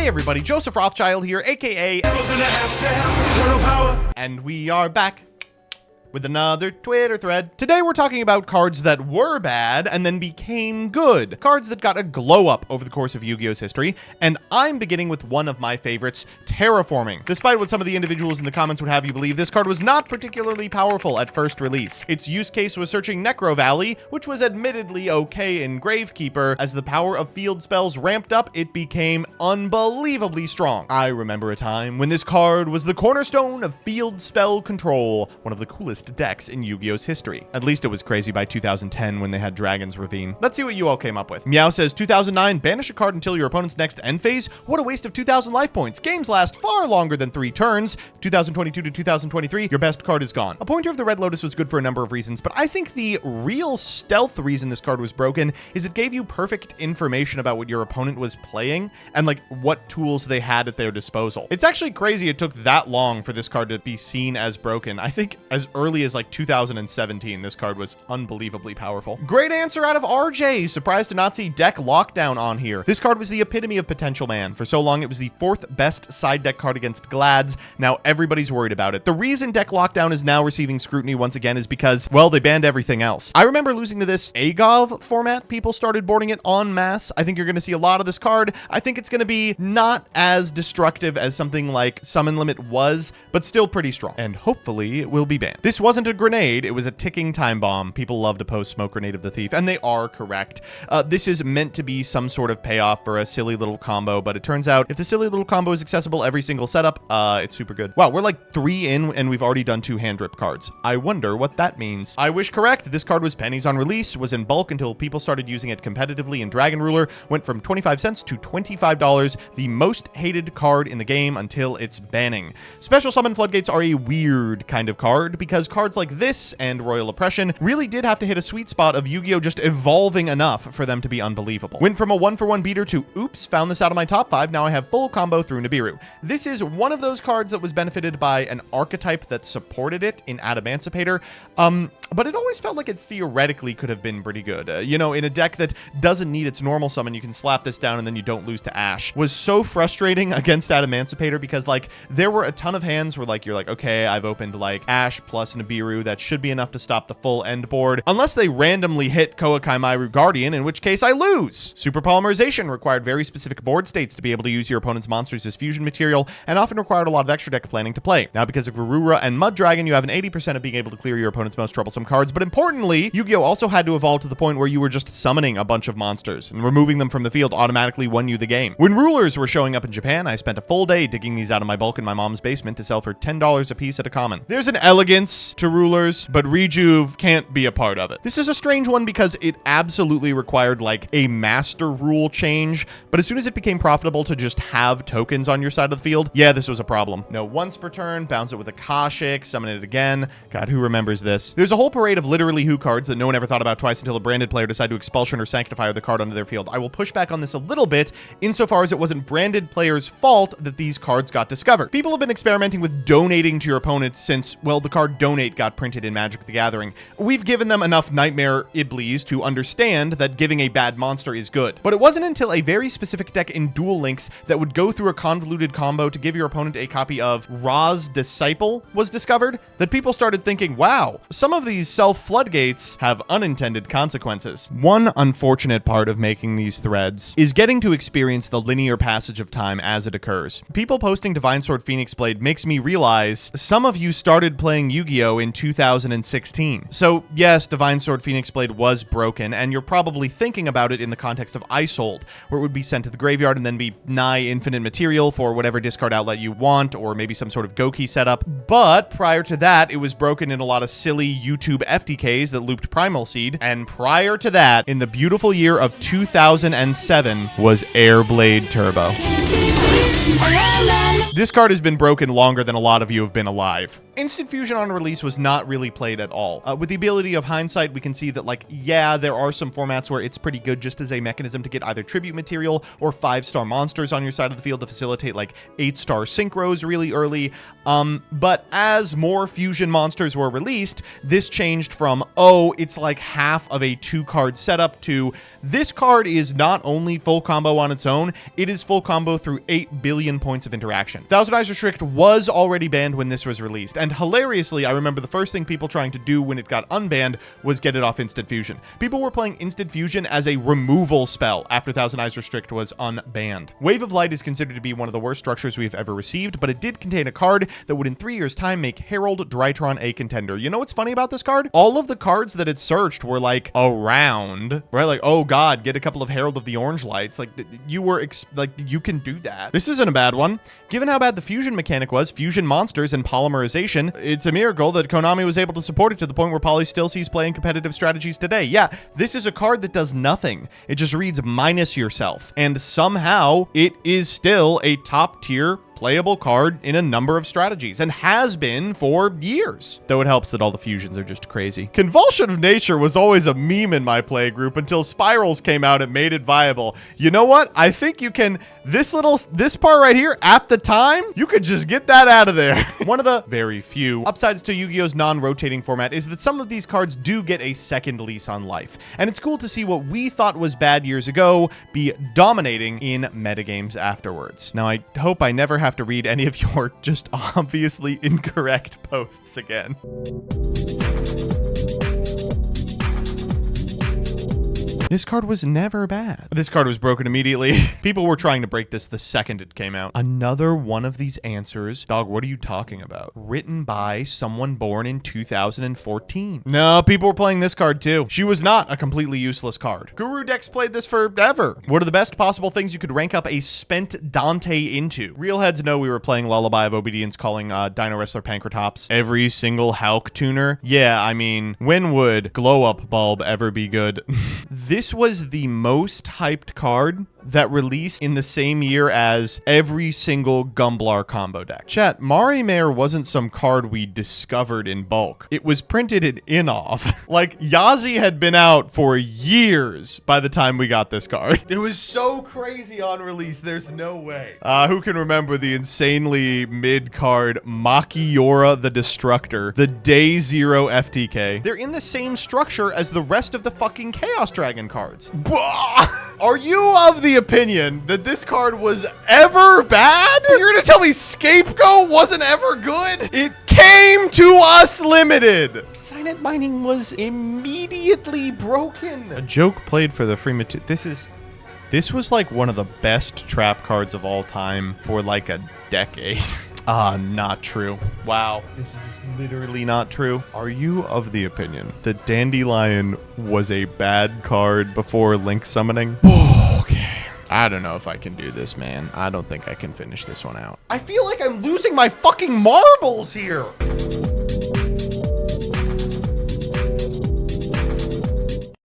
Hey everybody, Joseph Rothschild here, aka and we are back with another Twitter thread. Today we're talking about cards that were bad and then became good. Cards that got a glow up over the course of Yu-Gi-Oh's history, and I'm beginning with one of my favorites, Terraforming. Despite what some of the individuals in the comments would have you believe, this card was not particularly powerful at first release. Its use case was searching Necro Valley, which was admittedly okay in Gravekeeper. As the power of field spells ramped up, it became unbelievably strong. I remember a time when this card was the cornerstone of field spell control, one of the coolest decks in Yu-Gi-Oh's history. At least it was crazy by 2010 when they had Dragon's Ravine. Let's see what you all came up with. Meow says 2009, banish a card until your opponent's next end phase. What a waste of 2,000 life points. Games last far longer than 3 turns. 2022 to 2023, your best card is gone. A pointer of the Red Lotus was good for a number of reasons, but I think the real stealth reason this card was broken is it gave you perfect information about what your opponent was playing and like what tools they had at their disposal. It's actually crazy it took that long for this card to be seen as broken. I think as early as like 2017, this card was unbelievably powerful. Great answer out of RJ. Surprised to not see deck lockdown on here. This card was the epitome of potential man. For so long, it was the 4th best side deck card against Glads. Now everybody's worried about it. The reason deck lockdown is now receiving scrutiny once again is because, well, they banned everything else. I remember losing to this AGOV format. People started boarding it en masse. I think you're going to see a lot of this card. I think it's going to be not as destructive as something like Summon Limit was, but still pretty strong. And hopefully it will be banned. This wasn't a grenade, it was a ticking time bomb. People love to post Smoke Grenade of the Thief, and they are correct. This is meant to be some sort of payoff for a silly little combo, but it turns out if the silly little combo is accessible every single setup, it's super good. Wow, we're like 3 in, and we've already done 2 hand drip cards. I wonder what that means. I wish correct. This card was pennies on release, was in bulk until people started using it competitively, and Dragon Ruler went from 25 cents to $25, the most hated card in the game until its banning. Special Summon Floodgates are a weird kind of card, because cards like this and Royal Oppression really did have to hit a sweet spot of Yu-Gi-Oh just evolving enough for them to be unbelievable. Went from a 1-for-1 beater to oops, found this out of my top 5, now I have full combo through Nibiru. This is one of those cards that was benefited by an archetype that supported it in Adamancipator, but it always felt like it theoretically could have been pretty good. You know, in a deck that doesn't need its normal summon, you can slap this down and then you don't lose to Ash. Was so frustrating against Adamancipator because like there were a ton of hands where like you're like, okay, I've opened like Ash plus Nibiru, that should be enough to stop the full end board, unless they randomly hit Koakai Mairu Guardian, in which case I lose. Super Polymerization required very specific board states to be able to use your opponent's monsters as fusion material, and often required a lot of extra deck planning to play. Now because of Garura and Mud Dragon, you have an 80% of being able to clear your opponent's most troublesome cards, but importantly, Yu-Gi-Oh also had to evolve to the point where you were just summoning a bunch of monsters, and removing them from the field automatically won you the game. When rulers were showing up in Japan, I spent a full day digging these out of my bulk in my mom's basement to sell for $10 a piece at a common. There's an elegance to rulers, but Rejuve can't be a part of it. This is a strange one because it absolutely required like a master rule change, but as soon as it became profitable to just have tokens on your side of the field, yeah, this was a problem. No, once per turn, bounce it with a Kashik, summon it again. God, who remembers this? There's a whole parade of literally who cards that no one ever thought about twice until a branded player decided to expulsion or sanctify the card onto their field. I will push back on this a little bit insofar as it wasn't branded players' fault that these cards got discovered. People have been experimenting with donating to your opponent since, well, the card Donate got printed in Magic the Gathering. We've given them enough Nightmare Iblis to understand that giving a bad monster is good. But it wasn't until a very specific deck in Duel Links that would go through a convoluted combo to give your opponent a copy of Ra's Disciple was discovered that people started thinking, wow, some of these self-floodgates have unintended consequences. One unfortunate part of making these threads is getting to experience the linear passage of time as it occurs. People posting Divine Sword Phoenix Blade makes me realize some of you started playing Yu-Gi-Oh in 2016. So yes, Divine Sword Phoenix Blade was broken, and you're probably thinking about it in the context of Isold, where it would be sent to the graveyard and then be nigh infinite material for whatever discard outlet you want, or maybe some sort of Goki setup. But prior to that, it was broken in a lot of silly YouTube FTKs that looped Primal Seed, and prior to that, in the beautiful year of 2007, was Airblade Turbo. This card has been broken longer than a lot of you have been alive. Instant Fusion on release was not really played at all. With the ability of hindsight, we can see that, like, yeah, there are some formats where it's pretty good just as a mechanism to get either tribute material or 5-star monsters on your side of the field to facilitate, like, 8-star synchros really early. But as more fusion monsters were released, this changed from, oh, it's like half of a 2-card setup to this card is not only full combo on its own, it is full combo through 8 billion points of interaction. Thousand Eyes Restrict was already banned when this was released, and hilariously, I remember the first thing people trying to do when it got unbanned was get it off Instant Fusion. People were playing Instant Fusion as a removal spell after Thousand Eyes Restrict was unbanned. Wave of Light is considered to be one of the worst structures we've ever received, but it did contain a card that would in 3 years' time make Herald Drytron a contender. You know what's funny about this card? All of the cards that it searched were like around, right? Like, oh god, get a couple of Herald of the Orange Lights. Like, you were you can do that. This isn't a bad one. Given how bad the fusion mechanic was, fusion monsters and polymerization, it's a miracle that Konami was able to support it to the point where Poly still sees play in competitive strategies today. Yeah, this is a card that does nothing. It just reads minus yourself, and somehow it is still a top tier playable card in a number of strategies, and has been for years. Though it helps that all the fusions are just crazy. Convulsion of Nature was always a meme in my play group until Spirals came out and made it viable. You know what? I think you can, this part right here, at the time, you could just get that out of there. One of the very few upsides to Yu-Gi-Oh's non-rotating format is that some of these cards do get a second lease on life. And it's cool to see what we thought was bad years ago be dominating in metagames afterwards. Now, I hope I never have to read any of your just obviously incorrect posts again. This card was never bad. This card was broken immediately. People were trying to break this the second it came out. Another one of these answers. Dog, what are you talking about? Written by someone born in 2014. No, people were playing this card too. She was not a completely useless card. Guru decks played this forever. What are the best possible things you could rank up a spent Dante into? Real heads know we were playing Lullaby of Obedience calling Dino Wrestler Pankratops every single Hulk tuner. Yeah, I mean, when would Glow Up Bulb ever be good? This was the most hyped card that released in the same year as every single Gumblar combo deck. Chat, Mari Mare wasn't some card we discovered in bulk. It was printed in Inov. Like, Yazi had been out for years by the time we got this card. It was so crazy on release, there's no way. Who can remember the insanely mid card Maiora the Destructor, the Day Zero FTK? They're in the same structure as the rest of the fucking Chaos Dragon cards. Are you of the opinion that this card was ever bad? You're gonna tell me Scapegoat wasn't ever good? It came to us limited. Signet mining was immediately broken. A joke played for the free material. This was like one of the best trap cards of all time for like a decade. Not true. Wow. This is just literally not true. Are you of the opinion that Dandelion was a bad card before Link summoning? Okay. I don't know if I can do this, man. I don't think I can finish this one out. I feel like I'm losing my fucking marbles here.